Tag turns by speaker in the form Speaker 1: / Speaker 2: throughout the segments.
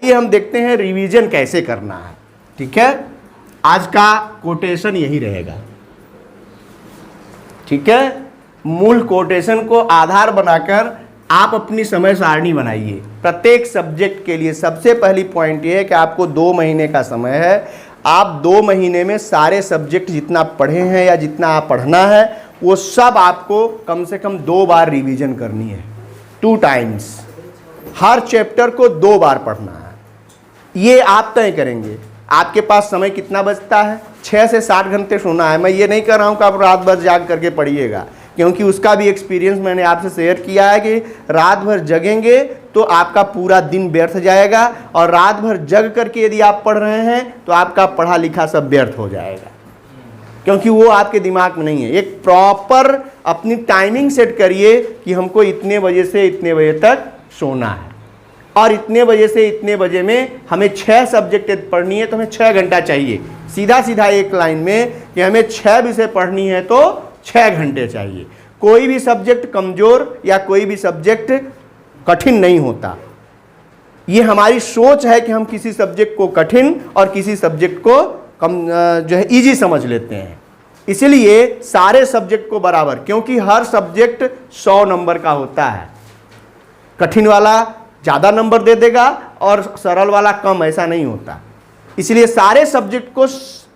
Speaker 1: ये हम देखते हैं रिवीजन कैसे करना है। ठीक है, आज का कोटेशन यही रहेगा। ठीक है, मूल कोटेशन को आधार बनाकर आप अपनी समय सारणी बनाइए प्रत्येक सब्जेक्ट के लिए। सबसे पहली पॉइंट ये है कि आपको 2 महीने का समय है। आप 2 महीने में सारे सब्जेक्ट जितना पढ़े हैं या जितना आप पढ़ना है वो सब आपको कम से कम 2 बार रिवीजन करनी है, 2 टाइम्स। हर चैप्टर को 2 बार पढ़ना है, ये आप तय करेंगे। आपके पास समय कितना बचता है? 6 से 7 घंटे सोना है। मैं ये नहीं कर रहा हूँ कि आप रात भर जाग करके पढ़िएगा, क्योंकि उसका भी एक्सपीरियंस मैंने आपसे शेयर किया है कि रात भर जगेंगे तो आपका पूरा दिन व्यर्थ जाएगा, और रात भर जग करके यदि आप पढ़ रहे हैं तो आपका पढ़ा लिखा सब व्यर्थ हो जाएगा, क्योंकि वो आपके दिमाग में नहीं है। एक प्रॉपर अपनी टाइमिंग सेट करिए कि हमको इतने बजे से इतने बजे तक सोना है, और इतने बजे से इतने बजे में हमें 6 सब्जेक्ट पढ़नी है तो हमें 6 घंटा चाहिए। सीधा सीधा एक लाइन में कि हमें 6 विषय पढ़नी है तो 6 घंटे चाहिए। कोई भी सब्जेक्ट कमजोर या कोई भी सब्जेक्ट कठिन नहीं होता। ये हमारी सोच है कि हम किसी सब्जेक्ट को कठिन और किसी सब्जेक्ट को जो है इजी समझ लेते हैं। इसलिए सारे सब्जेक्ट को बराबर, क्योंकि हर सब्जेक्ट 100 नंबर का होता है। कठिन वाला ज़्यादा नंबर दे देगा और सरल वाला कम, ऐसा नहीं होता। इसलिए सारे सब्जेक्ट को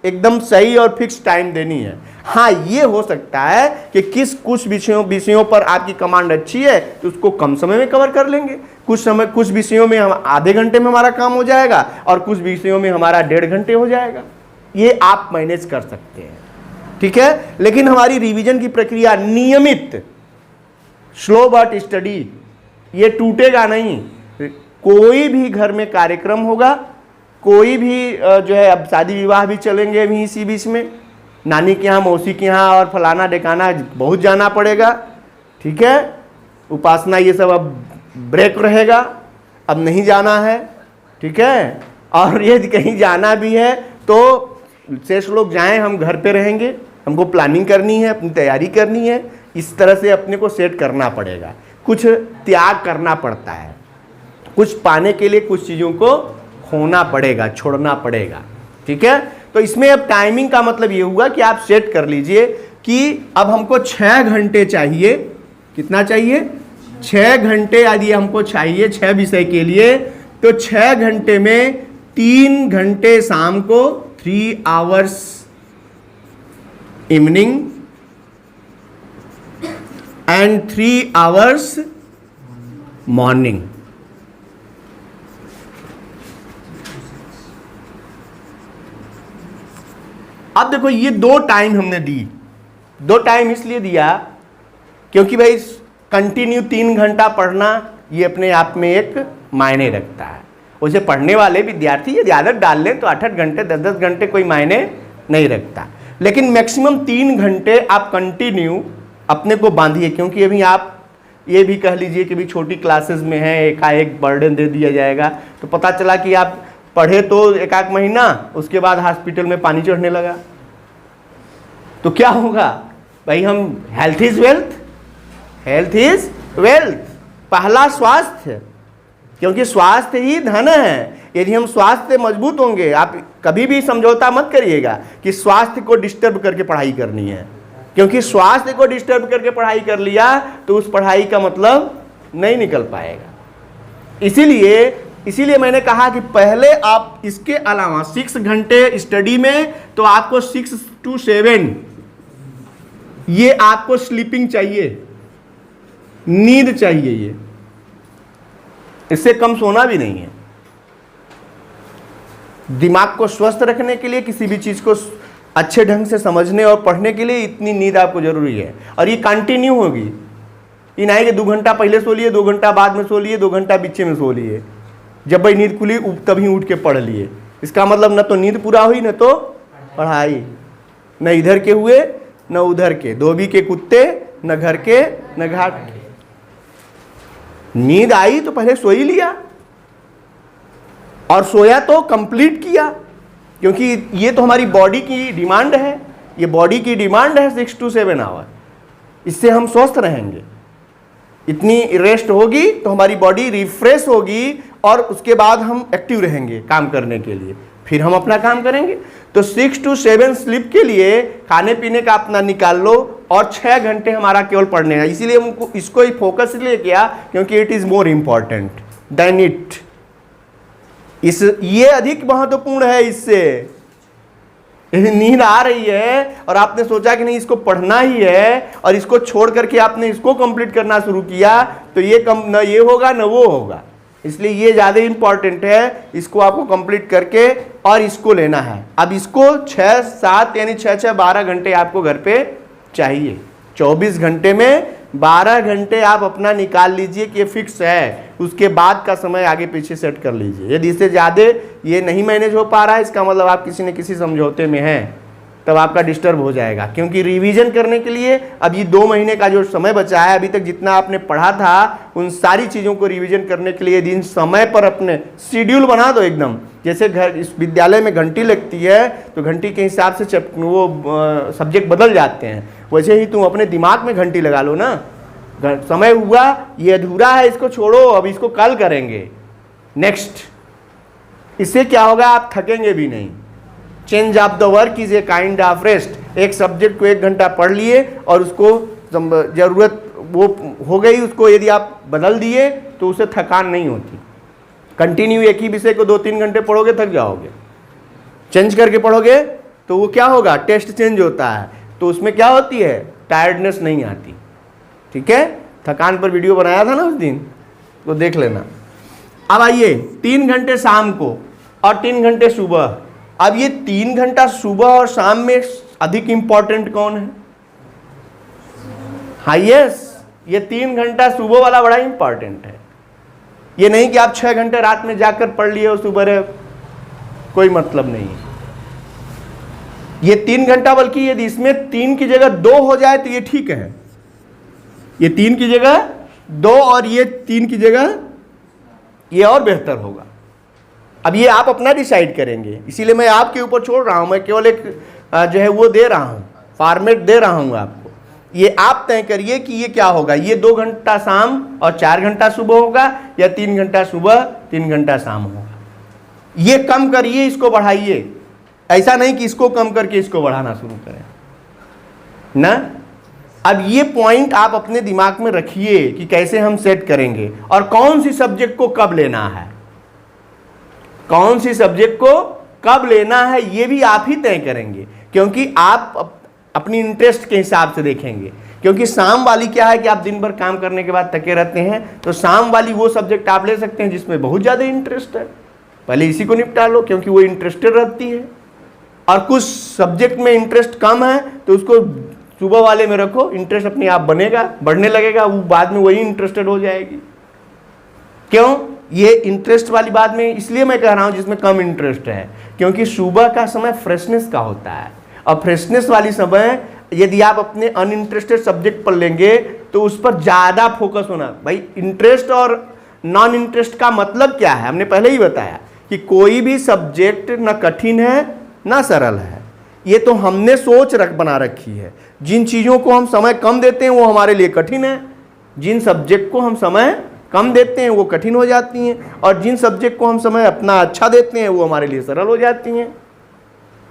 Speaker 1: एकदम सही और फिक्स टाइम देनी है। हाँ, ये हो सकता है कि कुछ विषयों पर आपकी कमांड अच्छी है तो उसको कम समय में कवर कर लेंगे। कुछ विषयों में हम आधे घंटे में हमारा काम हो जाएगा और कुछ विषयों में हमारा 1.5 घंटे हो जाएगा। ये आप मैनेज कर सकते हैं। ठीक है, लेकिन हमारी रिवीजन की प्रक्रिया नियमित, स्लो बट स्टडी, ये टूटेगा नहीं। कोई भी घर में कार्यक्रम होगा, कोई भी जो है, अब शादी विवाह भी चलेंगे अभी इसी बीच में, नानी के यहाँ, मौसी के यहाँ और फलाना ढिकाना बहुत जाना पड़ेगा। ठीक है, उपासना ये सब अब ब्रेक रहेगा, अब नहीं जाना है। ठीक है, और ये कहीं जाना भी है तो शेष लोग जाएं, हम घर पे रहेंगे, हमको प्लानिंग करनी है, अपनी तैयारी करनी है। इस तरह से अपने को सेट करना पड़ेगा। कुछ त्याग करना पड़ता है, कुछ पाने के लिए कुछ चीज़ों को खोना पड़ेगा, छोड़ना पड़ेगा। ठीक है, तो इसमें अब टाइमिंग का मतलब ये हुआ कि आप सेट कर लीजिए कि अब हमको 6 घंटे चाहिए। कितना चाहिए? 6 घंटे यदि हमको चाहिए 6 विषय के लिए, तो 6 घंटे में 3 घंटे शाम को, 3 hours evening and 3 hours morning. अब देखो, ये 2 टाइम हमने दी। 2 टाइम इसलिए दिया क्योंकि भाई कंटिन्यू 3 घंटा पढ़ना ये अपने आप में एक मायने रखता है। उसे पढ़ने वाले विद्यार्थी यदि आदत डाल लें तो 8-8 घंटे, 10-10 घंटे कोई मायने नहीं रखता। लेकिन मैक्सिमम 3 घंटे आप कंटिन्यू अपने को बांधिए, क्योंकि अभी आप ये भी कह लीजिए कि भी छोटी क्लासेस में है, एकाएक बर्डन दे दिया जाएगा तो पता चला कि आप पढ़े तो 1-1 महीना, उसके बाद हॉस्पिटल में पानी चढ़ने लगा तो क्या होगा भाई? हम health is wealth, health is wealth. पहला स्वास्थ्य, क्योंकि स्वास्थ्य ही धन है। यदि हम स्वास्थ्य मजबूत होंगे, आप कभी भी समझौता मत करिएगा कि स्वास्थ्य को डिस्टर्ब करके पढ़ाई करनी है, क्योंकि स्वास्थ्य को डिस्टर्ब करके पढ़ाई कर लिया तो उस पढ़ाई का मतलब नहीं निकल पाएगा। इसीलिए मैंने कहा कि पहले आप इसके अलावा 6 घंटे स्टडी में, तो आपको 6 to 7 ये आपको स्लीपिंग चाहिए, नींद चाहिए। ये इससे कम सोना भी नहीं है। दिमाग को स्वस्थ रखने के लिए, किसी भी चीज को अच्छे ढंग से समझने और पढ़ने के लिए इतनी नींद आपको जरूरी है। और ये कंटिन्यू होगी, ये नहीं कि 2 घंटा पहले सो लिए, 2 घंटा बाद में सो लिए, 2 घंटा बीच में सो लिए, जब भाई नींद खुली तभी उठ के पढ़ लिए। इसका मतलब न तो नींद पूरा हुई, न तो पढ़ाई। न इधर के हुए न उधर के, धोबी के कुत्ते, न घर के न घाट के। नींद आई तो पहले सो ही लिया, और सोया तो कंप्लीट किया, क्योंकि ये तो हमारी बॉडी की डिमांड है। ये बॉडी की डिमांड है 6 to 7 आवर। इससे हम स्वस्थ रहेंगे। इतनी रेस्ट होगी तो हमारी बॉडी रिफ्रेश होगी और उसके बाद हम एक्टिव रहेंगे काम करने के लिए, फिर हम अपना काम करेंगे। तो 6 to 7 स्लीप के लिए खाने पीने का अपना निकाल लो और 6 घंटे हमारा केवल पढ़ने हैं। इसीलिए हमको इसको ही फोकस इसलिए किया क्योंकि it is more important than it. ये अधिक महत्वपूर्ण है। इससे नींद आ रही है और आपने सोचा कि नहीं इसको पढ़ना ही है और इसको छोड़ करके आपने इसको कंप्लीट करना शुरू किया, तो ये कम न ये होगा न वो होगा। इसलिए ये ज़्यादा इंपॉर्टेंट है, इसको आपको कंप्लीट करके और इसको लेना है। अब इसको 6-7 यानी 6-6 12 घंटे आपको घर पे चाहिए। 24 घंटे में 12 घंटे आप अपना निकाल लीजिए कि ये फिक्स है, उसके बाद का समय आगे पीछे सेट कर लीजिए। यदि इससे ज़्यादा ये नहीं मैनेज हो पा रहा है, इसका मतलब आप किसी न किसी समझौते में हैं, तब आपका डिस्टर्ब हो जाएगा। क्योंकि रिवीजन करने के लिए अब ये 2 महीने का जो समय बचा है, अभी तक जितना आपने पढ़ा था उन सारी चीज़ों को रिवीजन करने के लिए दिन समय पर अपने शेड्यूल बना दो एकदम। जैसे घर इस विद्यालय में घंटी लगती है तो घंटी के हिसाब से वो सब्जेक्ट बदल जाते हैं, वैसे ही तुम अपने दिमाग में घंटी लगा लो ना। समय हुआ, ये अधूरा है, इसको छोड़ो, अब इसको कल करेंगे, नेक्स्ट। इससे क्या होगा, आप थकेंगे भी नहीं। Change of the work is a kind of rest. एक सब्जेक्ट को 1 घंटा पढ़ लिए और उसको जरूरत वो हो गई, उसको यदि आप बदल दिए तो उसे थकान नहीं होती। कंटिन्यू एक ही विषय को 2-3 घंटे पढ़ोगे थक जाओगे। चेंज करके पढ़ोगे तो वो क्या होगा, टेस्ट चेंज होता है, तो उसमें क्या होती है, टायर्डनेस नहीं आती। ठीक है, थकान पर वीडियो बनाया था ना उस दिन, तो देख लेना। अब आइए 3 घंटे शाम को और 3 घंटे सुबह। अब ये 3 घंटा सुबह और शाम में अधिक इंपॉर्टेंट कौन है, हाईएस्ट। ये 3 घंटा सुबह वाला बड़ा इंपॉर्टेंट है। ये नहीं कि आप 6 घंटे रात में जाकर पढ़ लिए और सुबह कोई मतलब नहीं है। ये 3 घंटा, बल्कि यदि इसमें 3 की जगह 2 हो जाए तो ये ठीक है। ये 3 की जगह 2 और ये 3 की जगह ये और बेहतर होगा। अब ये आप अपना डिसाइड करेंगे, इसीलिए मैं आपके ऊपर छोड़ रहा हूं। मैं केवल एक जो है वो दे रहा हूं, फॉर्मेट दे रहा हूं आपको। ये आप तय करिए कि ये क्या होगा, ये 2 घंटा शाम और 4 घंटा सुबह होगा, या 3 घंटा सुबह 3 घंटा शाम होगा। ये कम करिए, इसको बढ़ाइए। ऐसा नहीं कि इसको कम करके इसको बढ़ाना शुरू करें ना। अब ये पॉइंट आप अपने दिमाग में रखिए कि कैसे हम सेट करेंगे और कौन सी सब्जेक्ट को कब लेना है, कौन सी सब्जेक्ट को कब लेना है, ये भी आप ही तय करेंगे। क्योंकि आप अपनी इंटरेस्ट के हिसाब से देखेंगे। क्योंकि शाम वाली क्या है कि आप दिन भर काम करने के बाद थके रहते हैं, तो शाम वाली वो सब्जेक्ट आप ले सकते हैं जिसमें बहुत ज़्यादा इंटरेस्ट है, पहले इसी को निपटा लो क्योंकि वो इंटरेस्टेड रहती है। और कुछ सब्जेक्ट में इंटरेस्ट कम है तो उसको सुबह वाले में रखो, इंटरेस्ट अपने आप बनेगा, बढ़ने लगेगा, वो बाद में वही इंटरेस्टेड हो जाएगी। क्यों, ये इंटरेस्ट वाली बात में इसलिए मैं कह रहा हूं जिसमें कम इंटरेस्ट है, क्योंकि सुबह का समय फ्रेशनेस का होता है। और फ्रेशनेस वाली समय यदि आप अपने अनइंटरेस्टेड सब्जेक्ट पर लेंगे तो उस पर ज़्यादा फोकस होना। भाई इंटरेस्ट और नॉन इंटरेस्ट का मतलब क्या है, हमने पहले ही बताया कि कोई भी सब्जेक्ट ना कठिन है ना सरल है। ये तो हमने सोच बना रखी है। जिन चीज़ों को हम समय कम देते हैं वो हमारे लिए कठिन है, जिन सब्जेक्ट को हम समय कम देते हैं वो कठिन हो जाती हैं, और जिन सब्जेक्ट को हम समय अपना अच्छा देते हैं वो हमारे लिए सरल हो जाती हैं।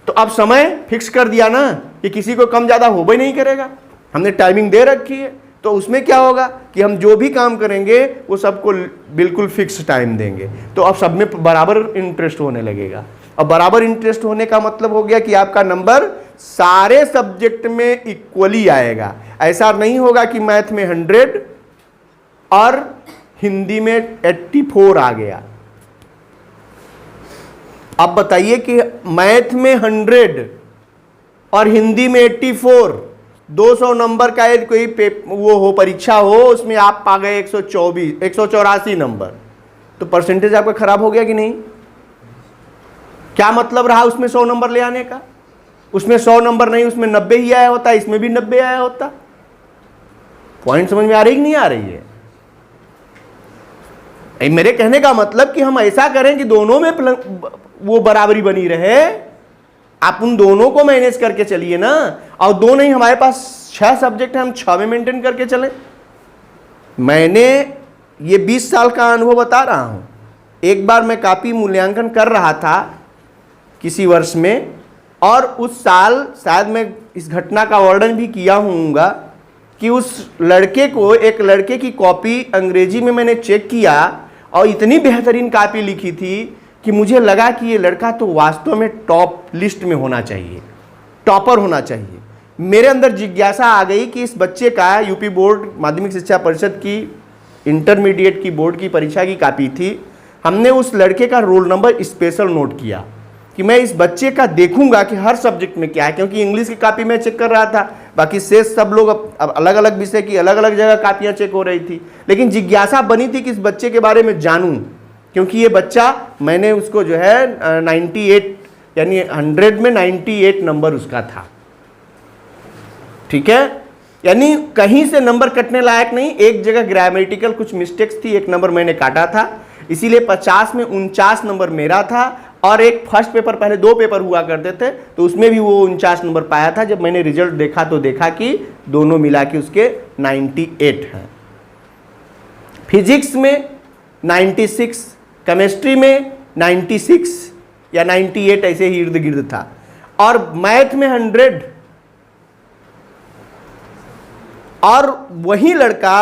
Speaker 1: तो अब समय फिक्स कर दिया ना कि किसी को कम ज़्यादा हो भी नहीं करेगा, हमने टाइमिंग दे रखी है। तो उसमें क्या होगा कि हम जो भी काम करेंगे वो सबको बिल्कुल फिक्स टाइम देंगे, तो अब सब में बराबर इंटरेस्ट होने लगेगा। अब बराबर इंटरेस्ट होने का मतलब हो गया कि आपका नंबर सारे सब्जेक्ट में इक्वली आएगा। ऐसा नहीं होगा कि मैथ में 100 और हिंदी में 84 आ गया। अब बताइए कि मैथ में 100 और हिंदी में 84, 200 नंबर का यदि कोई वो हो परीक्षा हो, उसमें आप पा गए 184 नंबर, तो परसेंटेज आपका खराब हो गया कि नहीं? क्या मतलब रहा उसमें 100 नंबर ले आने का? उसमें 100 नंबर नहीं, उसमें 90 ही आया होता, इसमें भी 90 आया होता। पॉइंट समझ में आ रही कि नहीं आ रही है? मेरे कहने का मतलब कि हम ऐसा करें कि दोनों में वो बराबरी बनी रहे। आप उन दोनों को मैनेज करके चलिए ना। और 2 नहीं, हमारे पास 6 सब्जेक्ट है, हम 6 में मेंटेन करके चलें। मैंने ये 20 साल का अनुभव बता रहा हूं। एक बार मैं कॉपी मूल्यांकन कर रहा था किसी वर्ष में, और उस साल शायद मैं इस घटना का वर्णन भी किया होऊंगा कि उस लड़के को, एक लड़के की कॉपी अंग्रेजी में मैंने चेक किया और इतनी बेहतरीन कॉपी लिखी थी कि मुझे लगा कि ये लड़का तो वास्तव में टॉप लिस्ट में होना चाहिए, टॉपर होना चाहिए। मेरे अंदर जिज्ञासा आ गई कि इस बच्चे का, यूपी बोर्ड माध्यमिक शिक्षा परिषद की इंटरमीडिएट की बोर्ड की परीक्षा की कॉपी थी, हमने उस लड़के का रोल नंबर स्पेशल नोट किया कि मैं इस बच्चे का देखूंगा कि हर सब्जेक्ट में क्या है, क्योंकि इंग्लिश की कॉपी में चेक कर रहा था, बाकी शेष सब लोग अब अलग अलग विषय की अलग अलग जगह कॉपियां चेक हो रही थी, लेकिन जिज्ञासा बनी थी कि इस बच्चे के बारे में जानूं, क्योंकि ये बच्चा, मैंने उसको जो है 98 यानी 100 में 98 नंबर उसका था, ठीक है, यानी कहीं से नंबर कटने लायक नहीं। एक जगह ग्रामेटिकल कुछ मिस्टेक्स थी, एक नंबर मैंने काटा था, इसीलिए 50 में 49 नंबर मेरा था, और एक फर्स्ट पेपर, पहले 2 पेपर हुआ करते थे तो उसमें भी वो 49 नंबर पाया था। जब मैंने रिजल्ट देखा तो देखा कि दोनों मिला के उसके 98 हैं। फिजिक्स में 96, केमिस्ट्री में 96 या 98 ऐसे ही इर्द गिर्द था, और मैथ में 100। और वही लड़का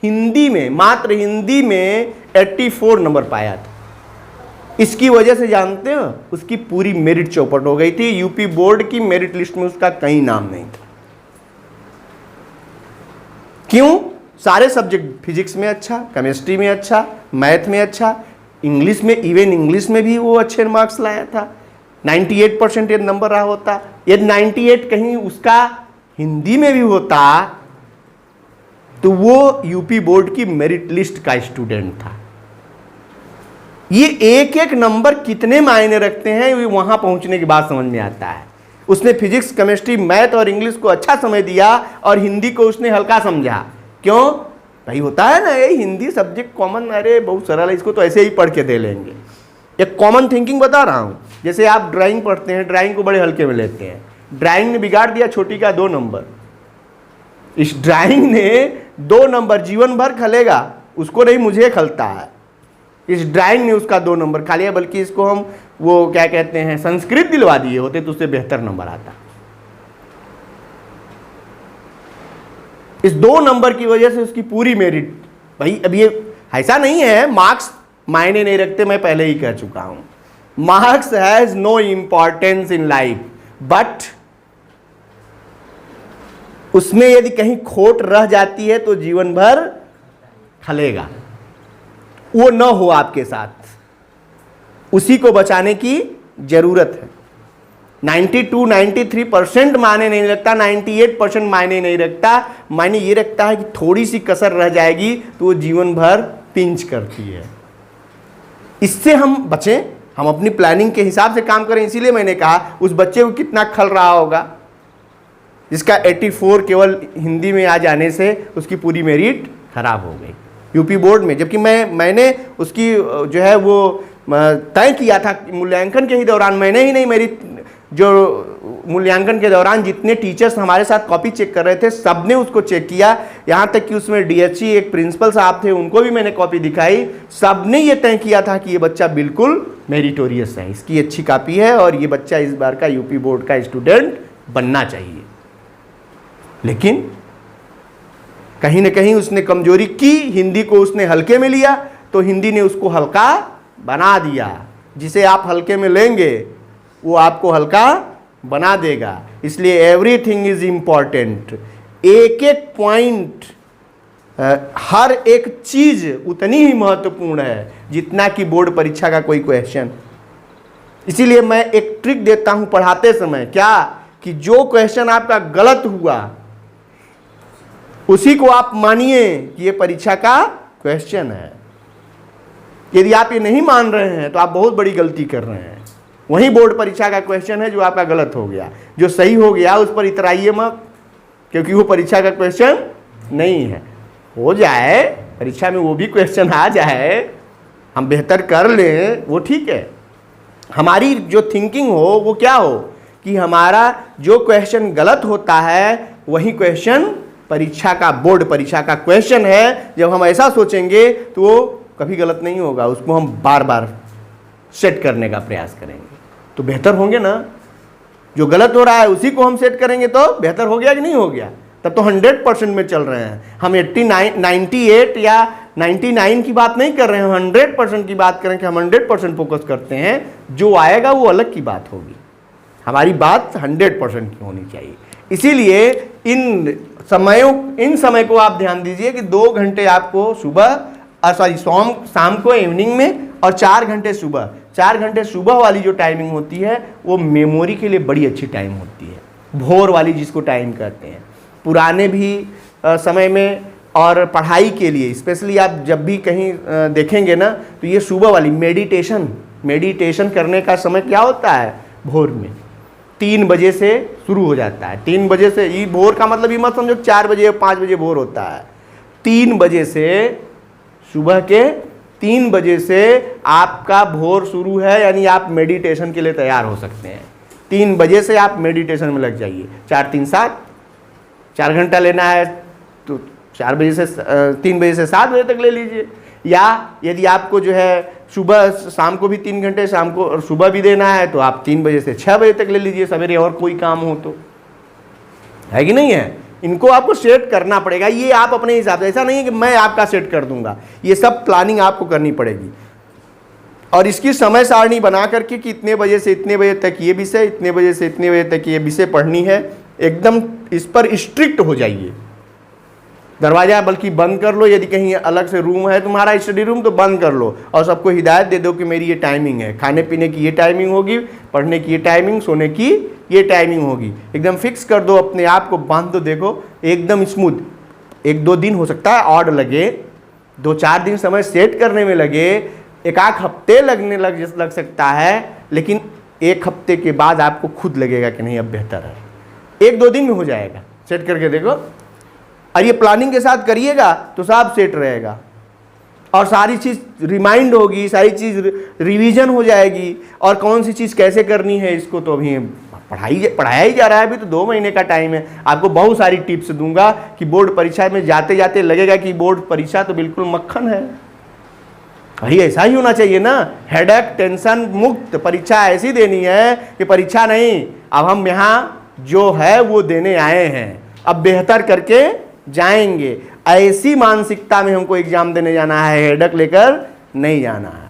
Speaker 1: हिंदी में, मात्र हिंदी में 84 नंबर पाया था। इसकी वजह से जानते हो, उसकी पूरी मेरिट चौपट हो गई थी। यूपी बोर्ड की मेरिट लिस्ट में उसका कहीं नाम नहीं था। क्यों? सारे सब्जेक्ट, फिजिक्स में अच्छा, केमिस्ट्री में अच्छा, मैथ में अच्छा, इंग्लिश में, इवन इंग्लिश में भी वो अच्छे मार्क्स लाया था। 98% नंबर रहा होता। यदि 98 कहीं उसका हिंदी में भी होता तो वो यूपी बोर्ड की मेरिट लिस्ट का स्टूडेंट था। ये एक एक नंबर कितने मायने रखते हैं, ये वहां पहुंचने के बाद समझ में आता है। उसने फिजिक्स, केमिस्ट्री, मैथ और इंग्लिश को अच्छा समय दिया और हिंदी को उसने हल्का समझा। क्यों भाई? होता है ना, ये हिंदी सब्जेक्ट कॉमन, अरे बहुत सरल है, इसको तो ऐसे ही पढ़ के दे लेंगे। एक कॉमन थिंकिंग बता रहा हूं। जैसे आप ड्राइंग पढ़ते हैं, ड्राइंग को बड़े हल्के में लेते हैं। ड्राइंग ने बिगाड़ दिया छोटी का 2 नंबर। इस ड्राइंग ने 2 नंबर जीवन भर खलेगा, उसको नहीं, मुझे खलता है। इस ड्राइंग ने उसका 2 नंबर खा लिया, बल्कि इसको हम वो क्या कहते हैं, संस्कृत दिलवा दिए होते तो उससे बेहतर नंबर आता। इस 2 नंबर की वजह से उसकी पूरी मेरिट, भाई अब ये ऐसा नहीं है मार्क्स मायने नहीं रखते, मैं पहले ही कह चुका हूं। Marks has no importance in life, but उसमें यदि कहीं खोट रह जाती है तो जीवन भर खलेगा। वो न हो आपके साथ, उसी को बचाने की जरूरत है। 92-93% मायने नहीं रखता, 98% मायने नहीं रखता। मायने ये रखता है कि थोड़ी सी कसर रह जाएगी तो वो जीवन भर पिंच करती है। इससे हम बचें, हम अपनी प्लानिंग के हिसाब से काम करें। इसीलिए मैंने कहा उस बच्चे को कितना खल रहा होगा जिसका 84 केवल हिंदी में आ जाने से उसकी पूरी मेरिट खराब हो गई यूपी बोर्ड में। जबकि मैंने उसकी जो है वो तय किया था मूल्यांकन के ही दौरान, मैंने ही नहीं, मेरी जो मूल्यांकन के दौरान जितने टीचर्स हमारे साथ कॉपी चेक कर रहे थे सबने उसको चेक किया। यहाँ तक कि उसमें डीएचई एक प्रिंसिपल साहब थे, उनको भी मैंने कॉपी दिखाई। सबने ये तय किया था कि ये बच्चा बिल्कुल मेरिटोरियस है, इसकी अच्छी कॉपी है और ये बच्चा इस बार का यूपी बोर्ड का स्टूडेंट बनना चाहिए। लेकिन कहीं ना कहीं उसने कमजोरी की, हिंदी को उसने हल्के में लिया तो हिंदी ने उसको हल्का बना दिया। जिसे आप हल्के में लेंगे वो आपको हल्का बना देगा। इसलिए एवरीथिंग इज इंपॉर्टेंट। एक एक पॉइंट, हर एक चीज उतनी ही महत्वपूर्ण है जितना कि बोर्ड परीक्षा का कोई क्वेश्चन। इसीलिए मैं एक ट्रिक देता हूं पढ़ाते समय, क्या कि जो क्वेश्चन आपका गलत हुआ उसी को आप मानिए कि ये परीक्षा का क्वेश्चन है। यदि आप ये नहीं मान रहे हैं तो आप बहुत बड़ी गलती कर रहे हैं। वही बोर्ड परीक्षा का क्वेश्चन है जो आपका गलत हो गया। जो सही हो गया उस पर इतराइए मत, क्योंकि वो परीक्षा का क्वेश्चन नहीं है। हो जाए परीक्षा में वो भी क्वेश्चन आ जाए, हम बेहतर कर लें, वो ठीक है। हमारी जो थिंकिंग हो वो क्या हो कि हमारा जो क्वेश्चन गलत होता है वही क्वेश्चन परीक्षा का, बोर्ड परीक्षा का क्वेश्चन है। जब हम ऐसा सोचेंगे तो वो कभी गलत नहीं होगा, उसको हम बार बार सेट करने का प्रयास करेंगे तो बेहतर होंगे ना। जो गलत हो रहा है उसी को हम सेट करेंगे तो बेहतर हो गया कि नहीं हो गया। तब तो 100% में चल रहे हैं हम। 89, 98 या 99 की बात नहीं कर रहे हैं, हम 100% की बात करें कि हम 100% फोकस करते हैं। जो आएगा वो अलग की बात होगी, हमारी बात 100% की होनी चाहिए। इसीलिए इन समय को आप ध्यान दीजिए कि 2 घंटे आपको सुबह शाम को इवनिंग में, और 4 घंटे सुबह। 4 घंटे सुबह वाली जो टाइमिंग होती है वो मेमोरी के लिए बड़ी अच्छी टाइम होती है, भोर वाली जिसको टाइम कहते हैं। पुराने भी समय में और पढ़ाई के लिए स्पेशली आप जब भी कहीं देखेंगे ना तो ये सुबह वाली मेडिटेशन करने का समय क्या होता है, भोर में 3 बजे से शुरू हो जाता है। 3 बजे से, ये भोर का मतलब ये मत समझो 4 बजे या 5 बजे भोर होता है। 3 बजे से, सुबह के 3 बजे से आपका भोर शुरू है, यानी आप मेडिटेशन के लिए तैयार हो सकते हैं। 3 बजे से आप मेडिटेशन में लग जाइए। 4 3 7, 4 घंटा लेना है तो 4 बजे से 3 बजे से 7 बजे तक ले लीजिए। या यदि आपको जो है सुबह शाम को भी 3 घंटे शाम को और सुबह भी देना है तो आप 3 बजे से 6 बजे तक ले लीजिए, सवेरे और कोई काम हो तो, है कि नहीं है। इनको आपको सेट करना पड़ेगा, ये आप अपने हिसाब से, ऐसा नहीं है कि मैं आपका सेट कर दूंगा, ये सब प्लानिंग आपको करनी पड़ेगी। और इसकी समय सारणी बना करके कि इतने बजे से इतने बजे तक ये विषय, इतने बजे से इतने बजे तक ये विषय पढ़नी है, एकदम इस पर स्ट्रिक्ट हो जाइए। दरवाजा बल्कि बंद कर लो, यदि कहीं अलग से रूम है तुम्हारा स्टडी रूम तो बंद कर लो और सबको हिदायत दे दो कि मेरी ये टाइमिंग है, खाने पीने की ये टाइमिंग होगी, पढ़ने की ये टाइमिंग, सोने की ये टाइमिंग होगी। एकदम फिक्स कर दो, अपने आप को बांध दो, देखो एकदम स्मूथ। 1-2 दिन हो सकता है ऑड लगे, 2-4 दिन समय सेट करने में लगे, 1-8 हफ्ते लग सकता है, लेकिन 1 हफ्ते के बाद आपको खुद लगेगा कि नहीं अब बेहतर है। 1-2 दिन में हो जाएगा, सेट करके देखो। और ये प्लानिंग के साथ करिएगा तो सब सेट रहेगा और सारी चीज़ रिमाइंड होगी, सारी चीज़ रिवीजन हो जाएगी। और कौन सी चीज़ कैसे करनी है इसको तो अभी पढ़ाया ही जा रहा है, अभी तो 2 महीने का टाइम है। आपको बहुत सारी टिप्स दूंगा कि बोर्ड परीक्षा में जाते जाते लगेगा कि बोर्ड परीक्षा तो बिल्कुल मक्खन है। भाई ऐसा ही होना चाहिए ना, हेडेक टेंशन मुक्त परीक्षा ऐसी देनी है कि परीक्षा नहीं, अब हम यहाँ जो है वो देने आए हैं, अब बेहतर करके जाएंगे। ऐसी मानसिकता में हमको एग्जाम देने जाना है, हेडेक लेकर नहीं जाना है।